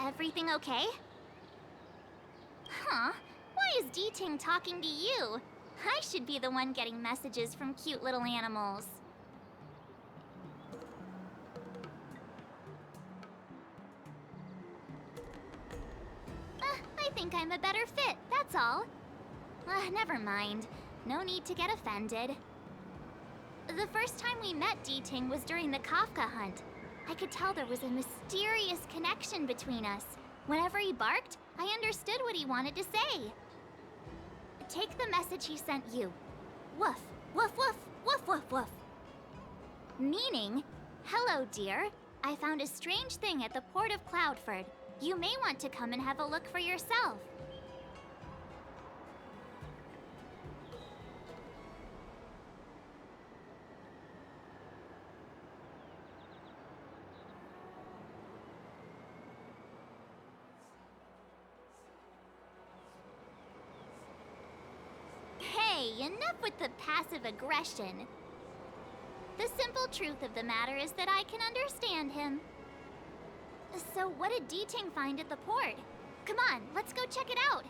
Everything okay? Huh? Why is D-Ting talking to you? I should be the one getting messages from cute little animals. I think I'm a better fit, that's all. Never mind. No need to get offended. The first time we met D-Ting was during the Kafka hunt. I could tell there was a mysterious connection between us. Whenever he barked, I understood what he wanted to say. Take the message he sent you. Woof, woof, woof, woof, woof, woof. Meaning, hello, dear. I found a strange thing at the port of Cloudford. You may want to come and have a look for yourself. Hey, enough with the passive aggression. The simple truth of the matter is that I can understand him. So what did D-Ting find at the port? Come on, let's go check it out.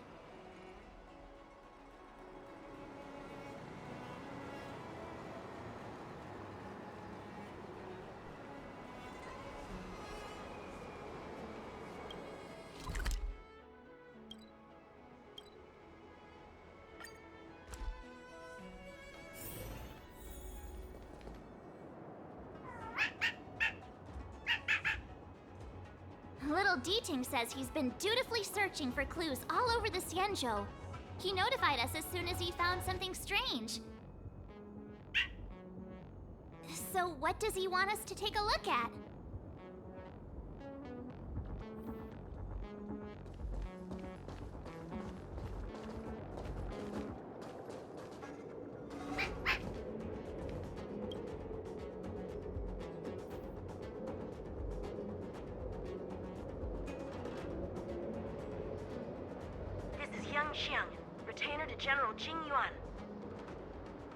Little D-Ting says he's been dutifully searching for clues all over the Xianzhou. He notified us as soon as he found something strange. So what does he want us to take a look at? Xiang, retainer to General Jing Yuan.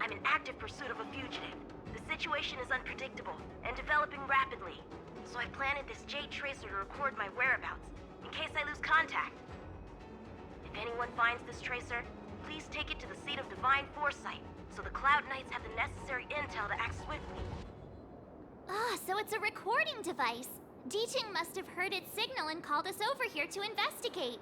I'm in active pursuit of a fugitive. The situation is unpredictable and developing rapidly, so I planted this Jade Tracer to record my whereabouts, in case I lose contact. If anyone finds this tracer, please take it to the seat of divine foresight, so the Cloud Knights have the necessary intel to act swiftly. So it's a recording device. D-Ting must have heard its signal and called us over here to investigate.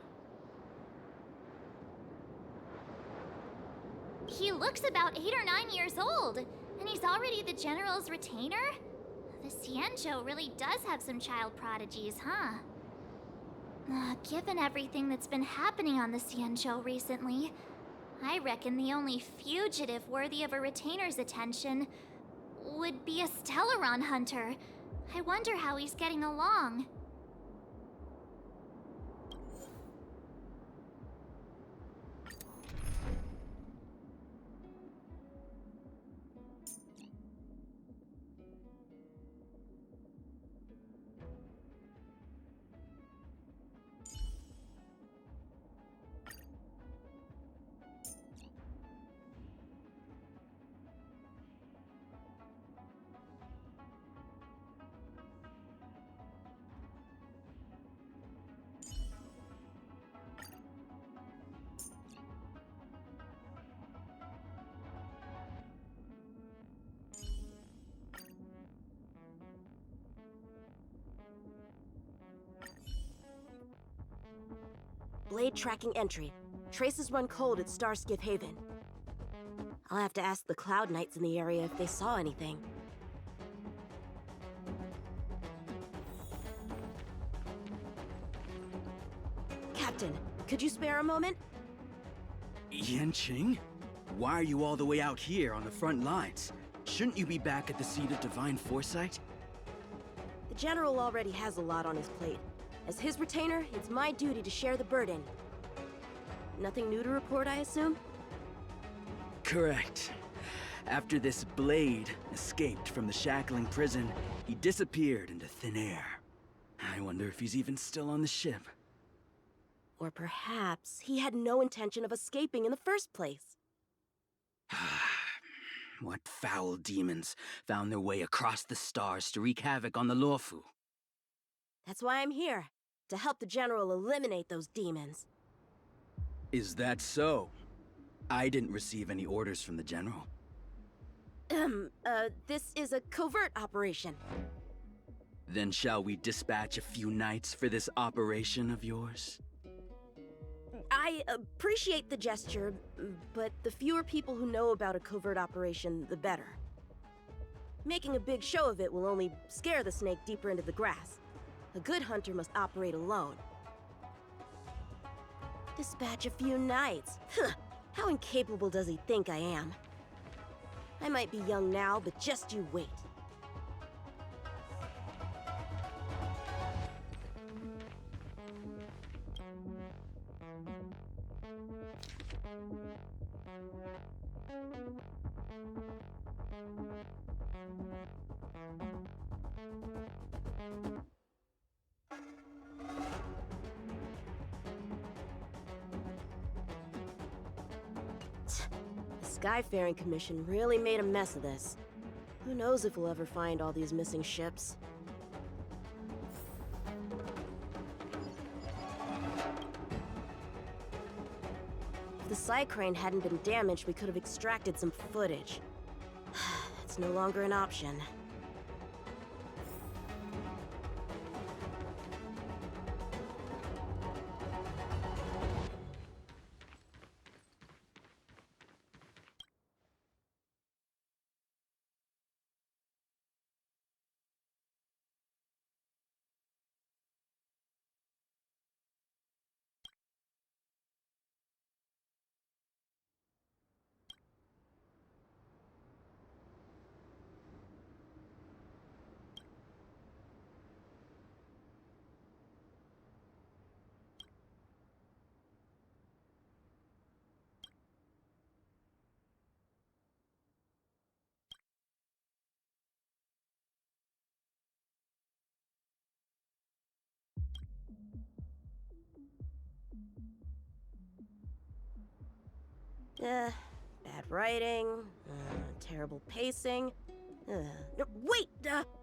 He looks about 8 or 9 years old, and he's already the General's retainer? The Xianzhou really does have some child prodigies, huh? Given everything that's been happening on the Xianzhou recently, I reckon the only fugitive worthy of a retainer's attention would be a Stellaron hunter. I wonder how he's getting along. Blade tracking entry. Traces run cold at Starskiff Haven. I'll have to ask the Cloud Knights in the area if they saw anything. Captain, could you spare a moment? Yanqing? Why are you all the way out here on the front lines? Shouldn't you be back at the seat of divine foresight? The General already has a lot on his plate. As his retainer, it's my duty to share the burden. Nothing new to report, I assume? Correct. After this Blade escaped from the shackling prison, he disappeared into thin air. I wonder if he's even still on the ship. Or perhaps he had no intention of escaping in the first place. What foul demons found their way across the stars to wreak havoc on the Luofu? That's why I'm here, to help the General eliminate those demons. Is that so? I didn't receive any orders from the General. This is a covert operation. Then shall we dispatch a few knights for this operation of yours? I appreciate the gesture, but the fewer people who know about a covert operation, the better. Making a big show of it will only scare the snake deeper into the grass. A good hunter must operate alone. Dispatch a few knights. How incapable does he think I am? I might be young now, but just you wait. The Skyfaring Commission really made a mess of this. Who knows if we'll ever find all these missing ships? If the Psycrane hadn't been damaged, we could have extracted some footage. It's no longer an option. Bad writing, terrible pacing. Wait!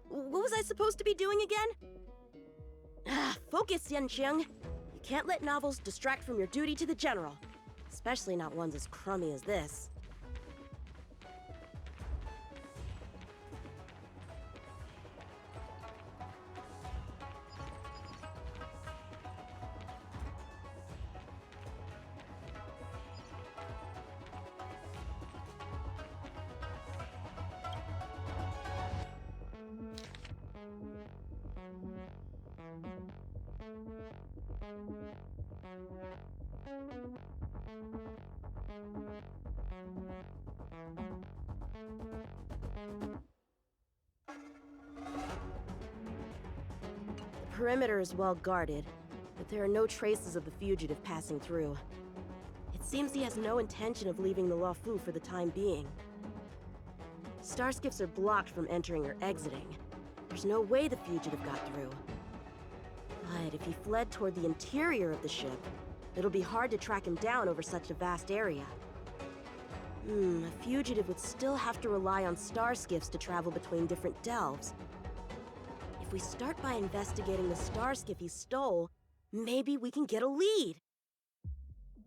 What was I supposed to be doing again? Focus, Yanqing. You can't let novels distract from your duty to the General. Especially not ones as crummy as this. The perimeter is well guarded, but there are no traces of the fugitive passing through. It seems he has no intention of leaving the Luofu for the time being. Starskiffs are blocked from entering or exiting. There's no way the fugitive got through. But if he fled toward the interior of the ship, it'll be hard to track him down over such a vast area. A fugitive would still have to rely on starskiffs to travel between different delves. If we start by investigating the starskiff he stole, maybe we can get a lead.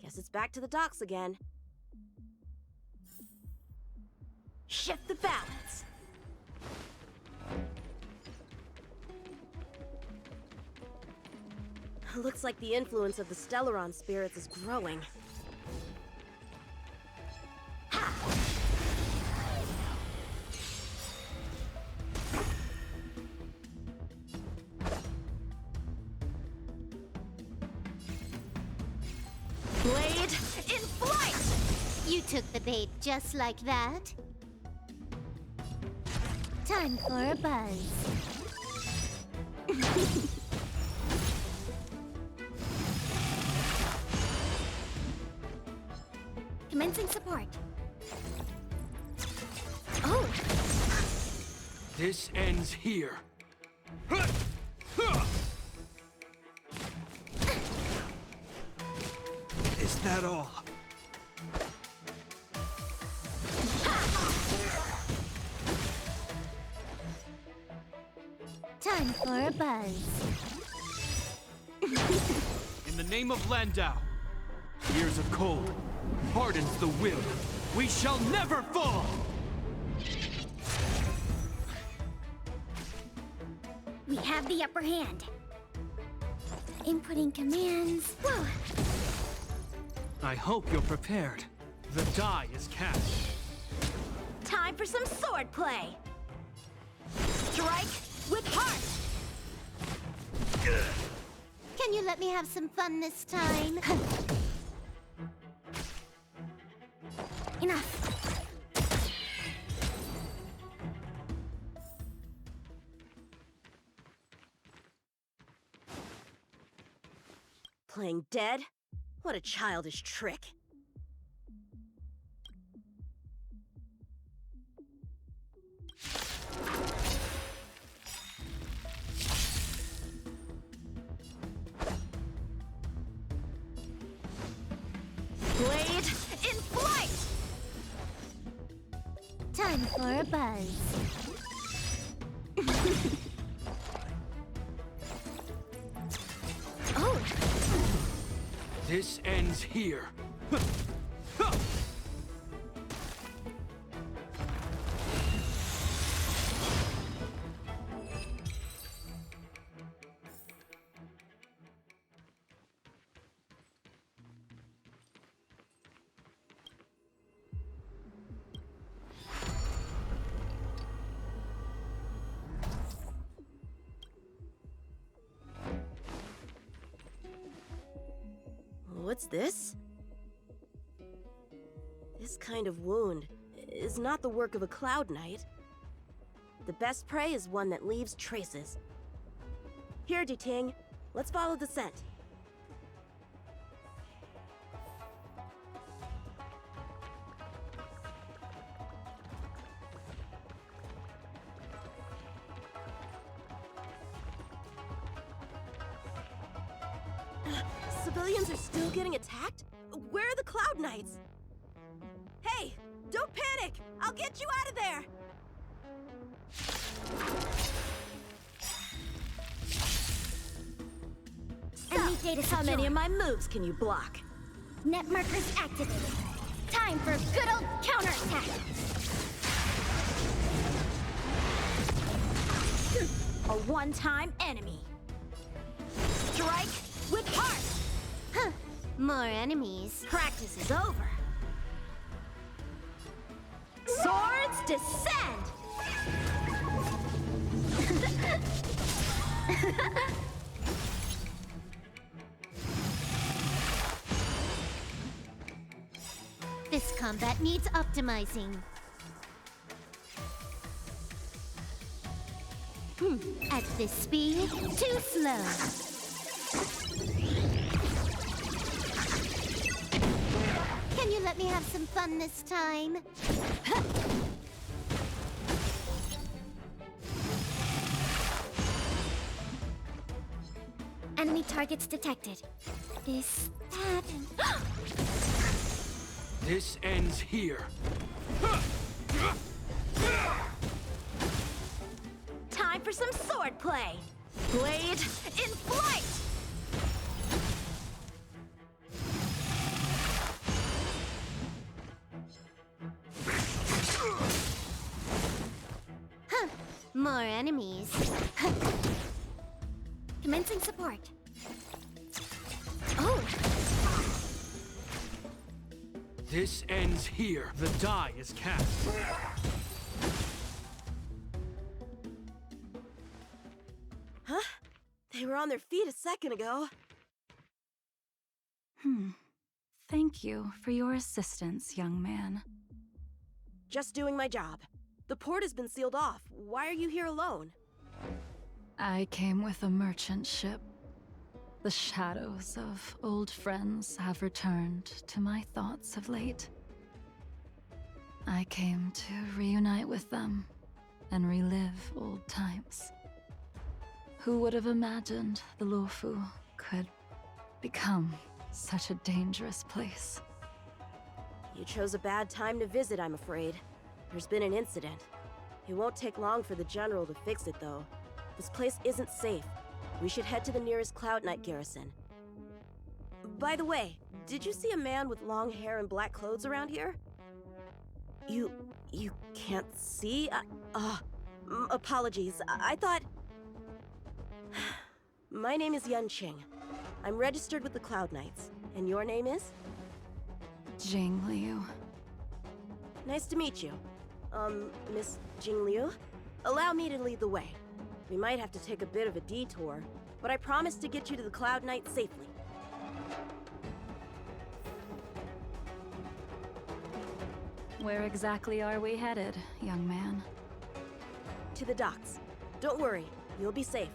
Guess it's back to the docks again. Shift the balance. Looks like the influence of the Stellaron spirits is growing. Blade in flight! You took the bait just like that? Time for a buzz. Commencing support. Oh! This ends here. Is that all? Time for a buzz. In the name of Landau, years of cold hardens the will. We shall never fall! We have the upper hand. Inputting commands. Whoa! I hope you're prepared. The die is cast. Time for some sword play! Strike with heart! Can you let me have some fun this time? Enough. Playing dead? What a childish trick. Blade in flight! Time for a buzz. Oh! This ends here. What's this? This kind of wound is not the work of a Cloud Knight. The best prey is one that leaves traces. Here, Ting, let's follow the scent. Civilians are still getting attacked? Where are the Cloud Knights? Hey, don't panic! I'll get you out of there! Enemy data How many secure. of my moves can you block? Net markers activated. Time for good old counterattack. A one-time enemy. Strike with heart! Huh. More enemies. Practice is over. Swords descend! This combat needs optimizing. At this speed, too slow. Can you let me have some fun this time? Enemy targets detected. This, that, and... This ends here. Time for some sword play. Blade in flight! More enemies. Commencing support. This ends here. The die is cast. Huh? They were on their feet a second ago. Thank you for your assistance, young man. Just doing my job. The port has been sealed off. Why are you here alone? I came with a merchant ship. The shadows of old friends have returned to my thoughts of late. I came to reunite with them and relive old times. Who would have imagined the Luofu could become such a dangerous place? You chose a bad time to visit, I'm afraid. There's been an incident. It won't take long for the General to fix it, though. This place isn't safe. We should head to the nearest Cloud Knight garrison. By the way, did you see a man with long hair and black clothes around here? You can't see? Apologies. I thought... My name is Yun Qing. I'm registered with the Cloud Knights. And your name is? Jing Liu. Nice to meet you. Miss Jing Liu? Allow me to lead the way. We might have to take a bit of a detour, but I promise to get you to the Cloud Knight safely. Where exactly are we headed, young man? To the docks. Don't worry, you'll be safe.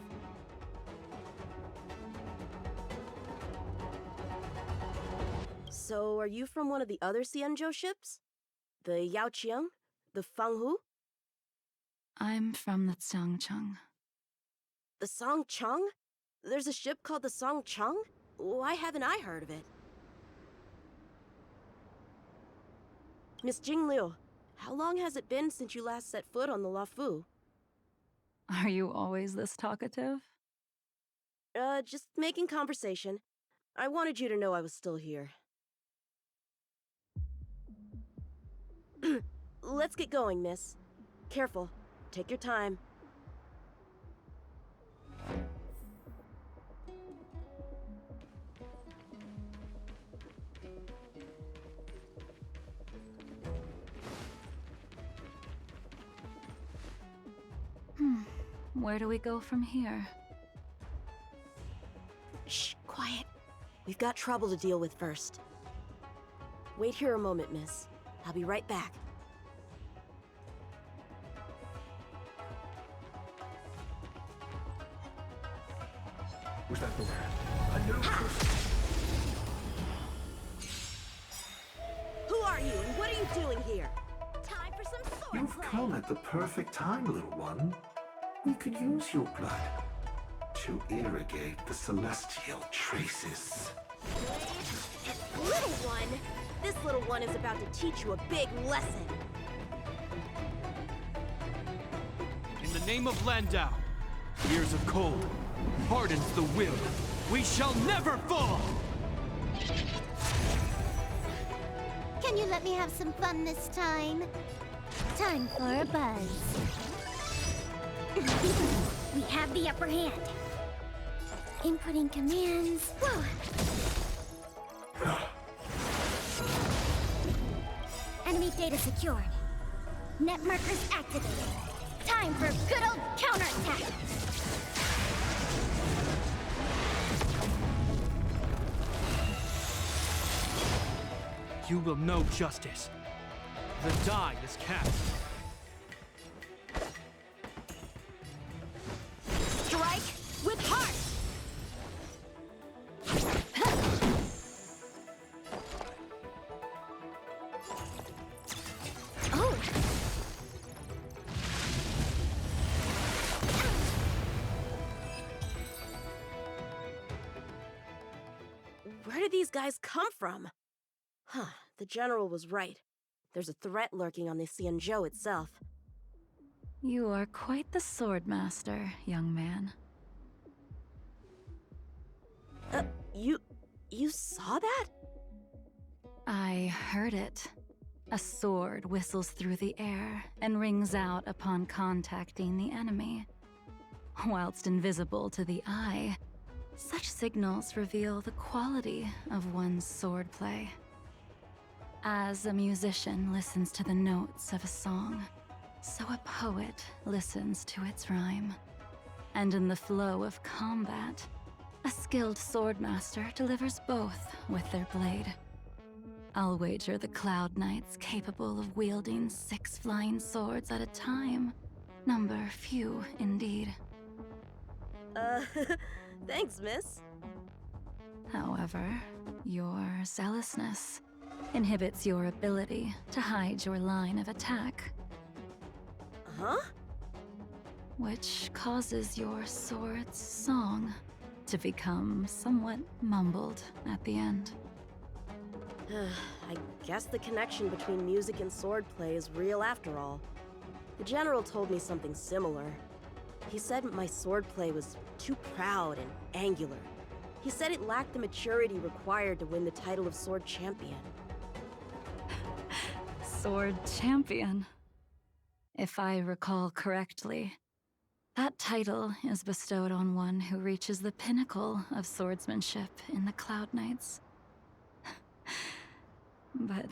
So, are you from one of the other Xianzhou ships? The Yaoqiang? The Fanghu? I'm from the Xiangcheng. The Songcheng? There's a ship called the Songcheng? Why haven't I heard of it? Miss Jing Liu, how long has it been since you last set foot on the Luofu? Are you always this talkative? Just making conversation. I wanted you to know I was still here. Let's get going, miss. Careful. Take your time. Where do we go from here? Shh, quiet. We've got trouble to deal with first. Wait here a moment, miss. I'll be right back. Was that the word? A new Who are you, and what are you doing here? Time for some sword You've play. come at the perfect time, little one. We could use your blood to irrigate the celestial traces. Little one? This little one is about to teach you a big lesson. In the name of Landau, years of cold hardens the will. We shall never fall! Can you let me have some fun this time? Time for a buzz. We have the upper hand. Inputting commands. Whoa. Enemy data secured. Net markers activated. Time for good old counterattack. You will know justice. The die is cast. Strike with heart! Oh! Where did these guys come from? Huh, the General was right. There's a threat lurking on the Xianzhou itself. You are quite the sword master, young man. You saw that? I heard it. A sword whistles through the air and rings out upon contacting the enemy. Whilst invisible to the eye, such signals reveal the quality of one's swordplay. As a musician listens to the notes of a song, so a poet listens to its rhyme. And in the flow of combat, a skilled swordmaster delivers both with their blade. I'll wager the Cloud Knights capable of wielding 6 flying swords at a time number few indeed. Thanks, miss. However, your zealousness inhibits your ability to hide your line of attack, Huh? which causes your sword's song to become somewhat mumbled at the end. I guess the connection between music and swordplay is real after all. The general told me something similar. He said my swordplay was too proud and angular. He said it lacked the maturity required to win the title of Sword Champion. Sword Champion. If I recall correctly, that title is bestowed on one who reaches the pinnacle of swordsmanship in the Cloud Knights. But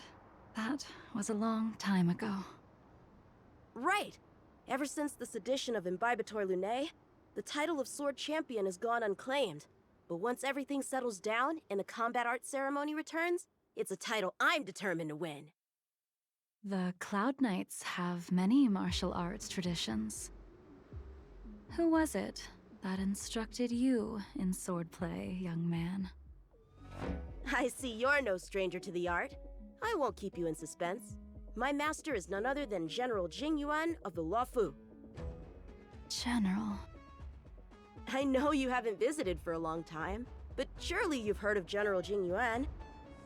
that was a long time ago. Right! Ever since the sedition of Imbibitor Lunae, the title of Sword Champion has gone unclaimed. But once everything settles down and the combat art ceremony returns, it's a title I'm determined to win. The Cloud Knights have many martial arts traditions. Who was it that instructed you in swordplay, young man? I see you're no stranger to the art. I won't keep you in suspense. My master is none other than General Jing Yuan of the Luofu. General. I know you haven't visited for a long time, but surely you've heard of General Jing Yuan.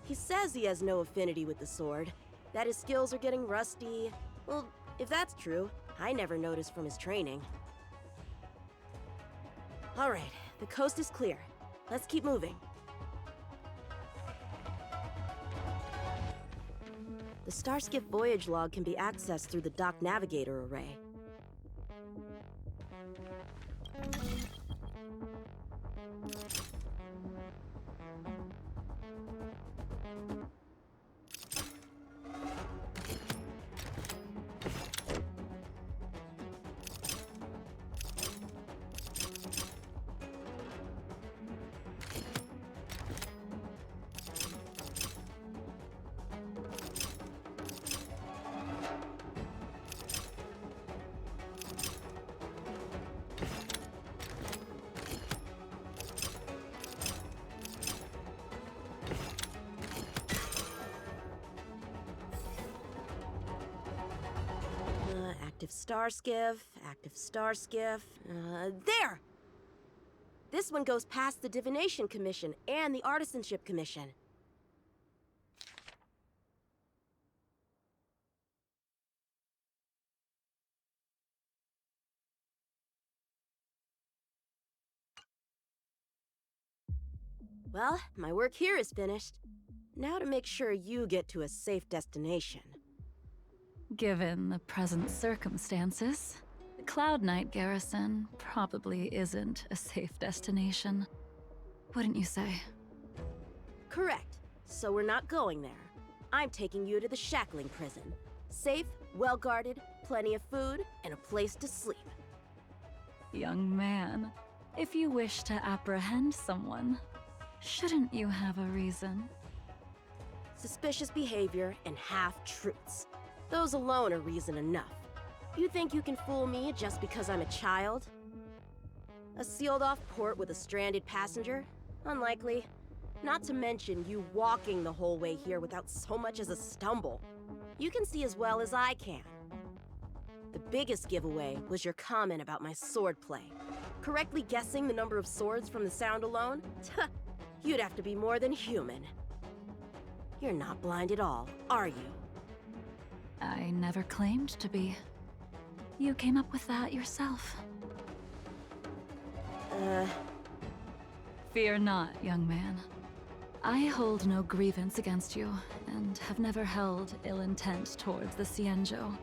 He says he has no affinity with the sword, that his skills are getting rusty. Well, if that's true, I never noticed from his training. All right, the coast is clear. Let's keep moving. The Starskiff voyage log can be accessed through the dock navigator array. Active Starskiff. There! This one goes past the Divination Commission and the Artisanship Commission. Well, my work here is finished. Now to make sure you get to a safe destination. Given the present circumstances, the Cloud Knight garrison probably isn't a safe destination. Wouldn't you say? Correct. So we're not going there. I'm taking you to the shackling prison. Safe, well-guarded, plenty of food, and a place to sleep. Young man, if you wish to apprehend someone, shouldn't you have a reason? Suspicious behavior and half-truths. Those alone are reason enough. You think you can fool me just because I'm a child? A sealed-off port with a stranded passenger? Unlikely. Not to mention you walking the whole way here without so much as a stumble. You can see as well as I can. The biggest giveaway was your comment about my swordplay. Correctly guessing the number of swords from the sound alone? You'd have to be more than human. You're not blind at all, are you? I never claimed to be. You came up with that yourself. Fear not, young man. I hold no grievance against you, and have never held ill intent towards the Cienjo.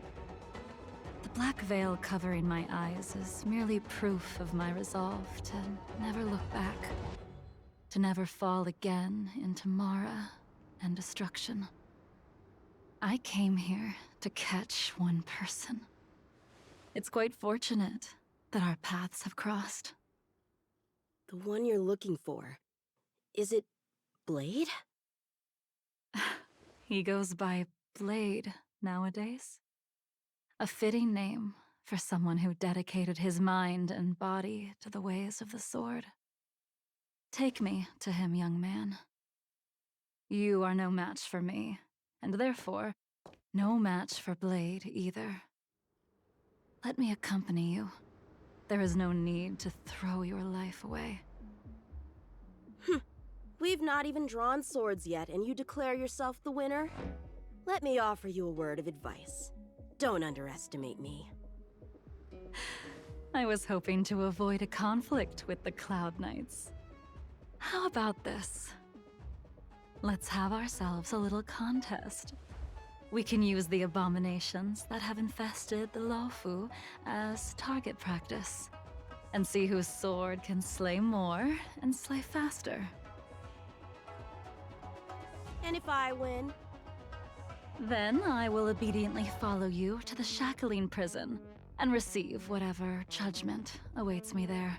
The black veil covering my eyes is merely proof of my resolve to never look back. To never fall again into Mara and destruction. I came here to catch one person. It's quite fortunate that our paths have crossed. The one you're looking for. Is it Blade? He goes by Blade nowadays. A fitting name for someone who dedicated his mind and body to the ways of the sword. Take me to him, young man. You are no match for me, and therefore, no match for Blade either. Let me accompany you. There is no need to throw your life away. We've not even drawn swords yet, and you declare yourself the winner? Let me offer you a word of advice. Don't underestimate me. I was hoping to avoid a conflict with the Cloud Knights. How about this? Let's have ourselves a little contest. We can use the abominations that have infested the Lofu as target practice, and see whose sword can slay more and slay faster. And if I win? Then I will obediently follow you to the shackling prison and receive whatever judgment awaits me there.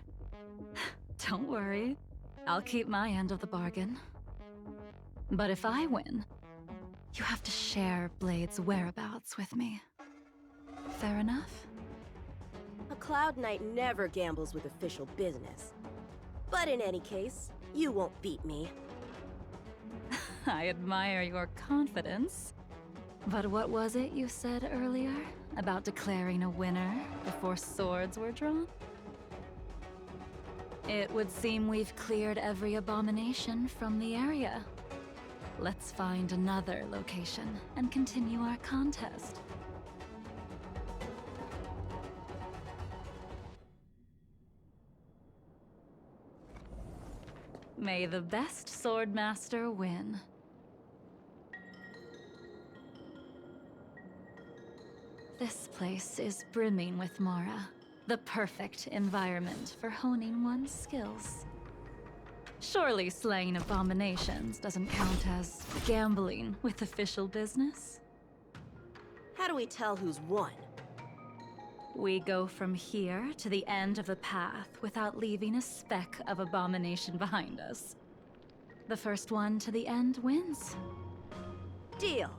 Don't worry, I'll keep my end of the bargain. But if I win, you have to share Blade's whereabouts with me. Fair enough? A Cloud Knight never gambles with official business. But in any case, you won't beat me. I admire your confidence. But what was it you said earlier about declaring a winner before swords were drawn? It would seem we've cleared every abomination from the area. Let's find another location and continue our contest. May the best swordmaster win. This place is brimming with Mara, the perfect environment for honing one's skills. Surely slaying abominations doesn't count as gambling with official business? How do we tell who's won? We go from here to the end of the path without leaving a speck of abomination behind us. The first one to the end wins. Deal.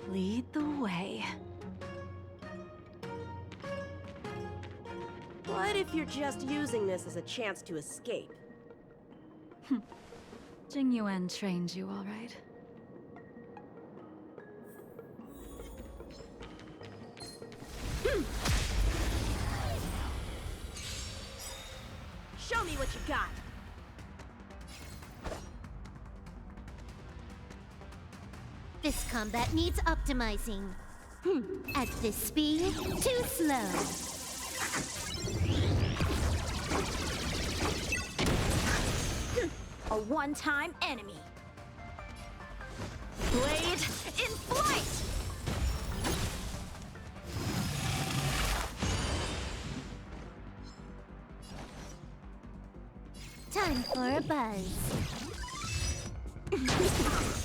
Lead the way. What if you're just using this as a chance to escape? Jing Yuan trained you all right. Show me what you got! This combat needs optimizing. At this speed, too slow. A one-time enemy. Blade in flight! Time for a buzz.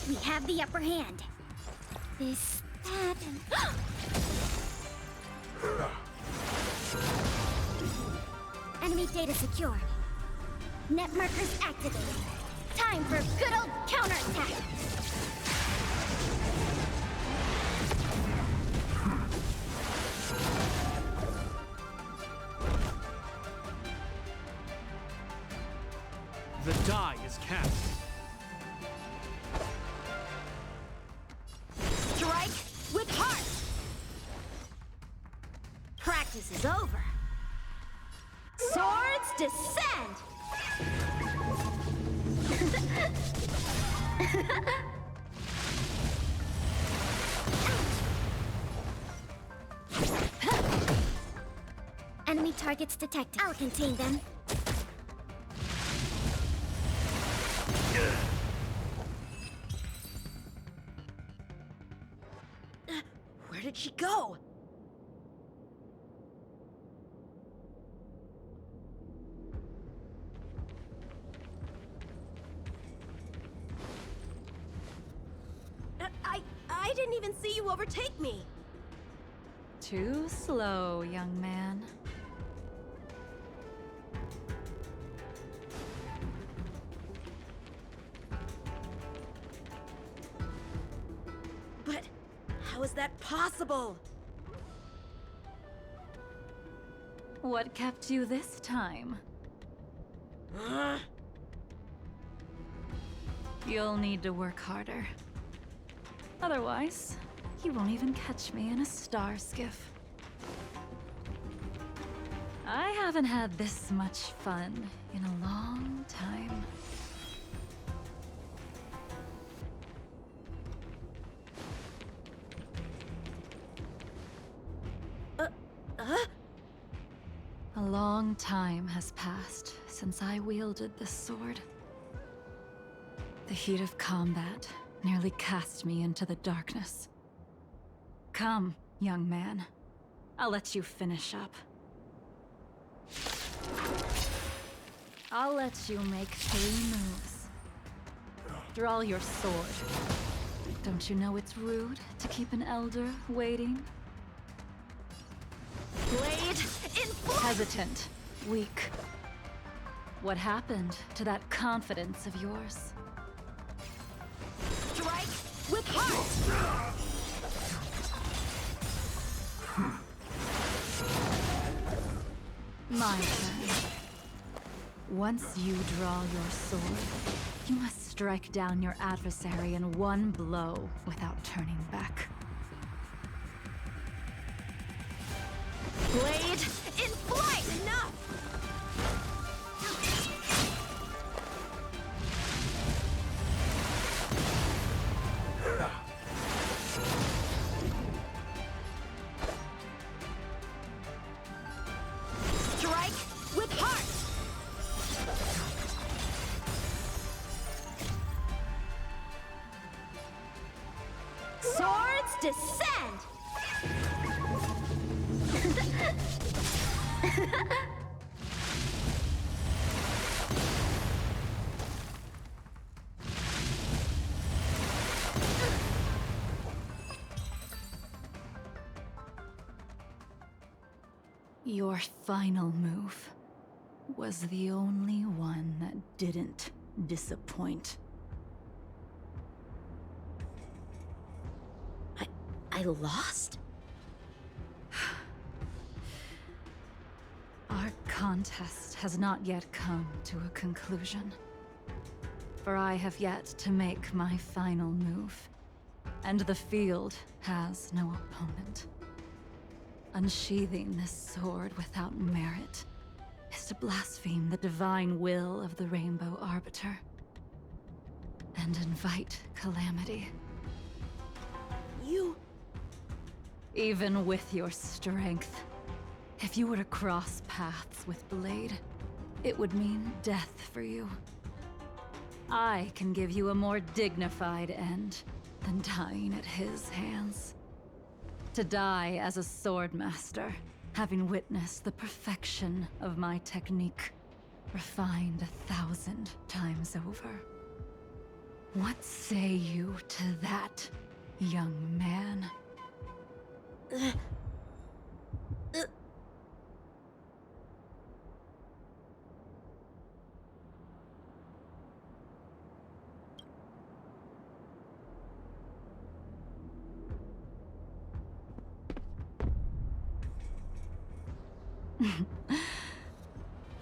We have the upper hand. This, that, and... Enemy data secured. Net markers activated. Time for good old counterattack. The die is cast. Strike with heart! Practice is over. Swords descend! Enemy targets detected. I'll contain them. Where did she go? I didn't even see you overtake me. Too slow, young man. But how is that possible? What kept you this time? You'll need to work harder. Otherwise, you won't even catch me in a star skiff. I haven't had this much fun in a long time. A long time has passed since I wielded this sword. The heat of combat nearly cast me into the darkness. Come, young man. I'll let you finish up. I'll let you make 3 moves. Draw your sword. Don't you know it's rude to keep an elder waiting? Blade in flight! Hesitant, weak. What happened to that confidence of yours? Strike with heart! My turn. Once you draw your sword, you must strike down your adversary in one blow without turning back. Blade in flight! Enough! Strike with heart! Swords descend! Your final move was the only one that didn't disappoint. I lost? Our contest has not yet come to a conclusion. For I have yet to make my final move, and the field has no opponent. Unsheathing this sword without merit is to blaspheme the divine will of the Rainbow Arbiter, and invite calamity. You... Even with your strength, if you were to cross paths with Blade, it would mean death for you. I can give you a more dignified end than dying at his hands. To die as a swordmaster, having witnessed the perfection of my technique, refined 1,000 times over. What say you to that, young man?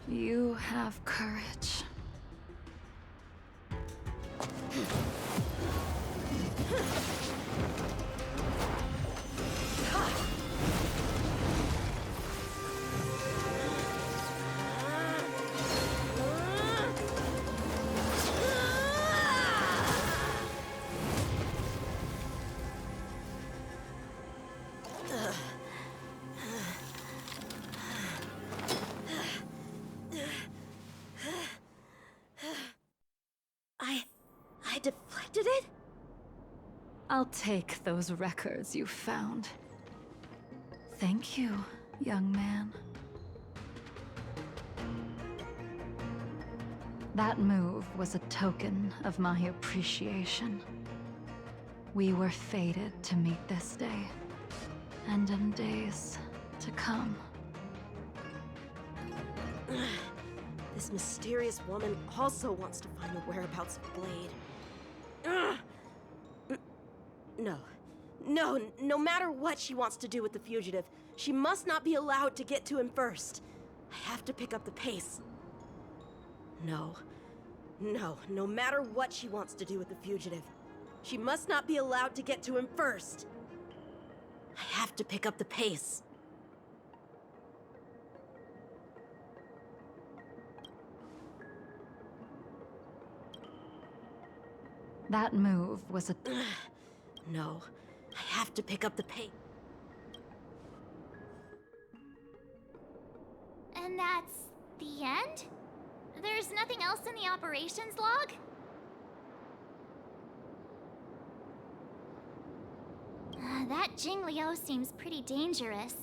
You have courage. I deflected it? I'll take those records you found. Thank you, young man. That move was a token of my appreciation. We were fated to meet this day, and in days to come. This mysterious woman also wants to find the whereabouts of Blade. No matter what she wants to do with the fugitive, she must not be allowed to get to him first. I have to pick up the pace. No matter what she wants to do with the fugitive, she must not be allowed to get to him first. I have to pick up the pace. That move was a... No, I have to pick up the pace. And that's the end? There's nothing else in the operations log? That Jing Liu seems pretty dangerous.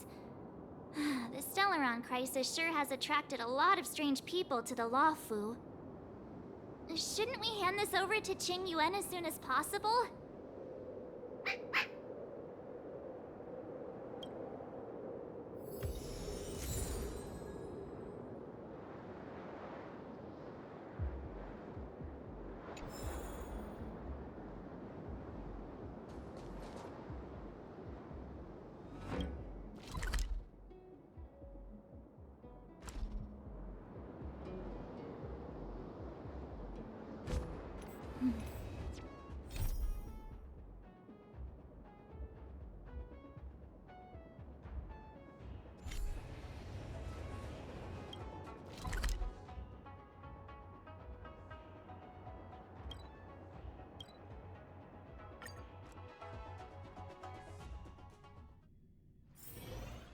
The Stellaron crisis sure has attracted a lot of strange people to the Law Fu. Shouldn't we hand this over to Qing Yuan as soon as possible?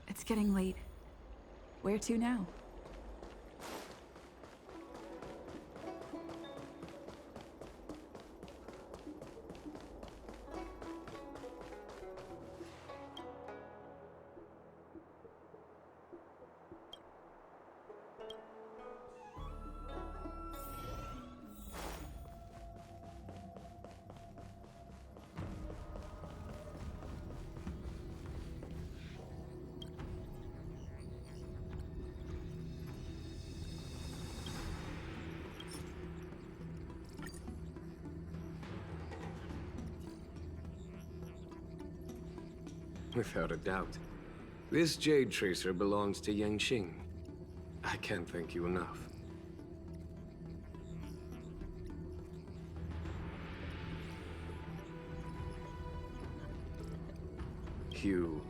It's getting late. Where to now? Without a doubt. This Jade Tracer belongs to Yangxing. I can't thank you enough. You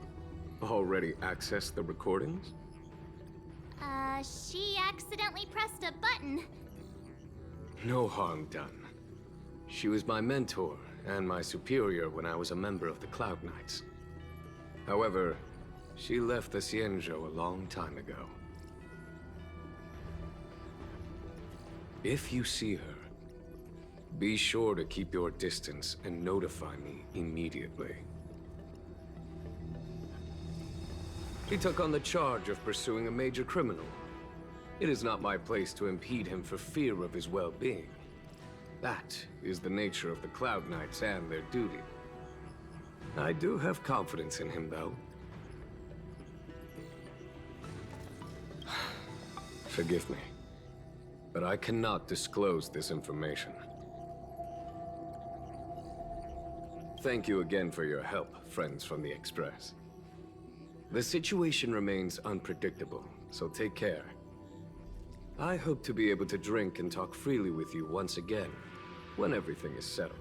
already accessed the recordings? She accidentally pressed a button. No harm done. She was my mentor and my superior when I was a member of the Cloud Knights. However, she left the Xianzhou a long time ago. If you see her, be sure to keep your distance and notify me immediately. He took on the charge of pursuing a major criminal. It is not my place to impede him for fear of his well-being. That is the nature of the Cloud Knights and their duty. I do have confidence in him, though. Forgive me, but I cannot disclose this information. Thank you again for your help, friends from the Express. The situation remains unpredictable, so take care. I hope to be able to drink and talk freely with you once again, when everything is settled.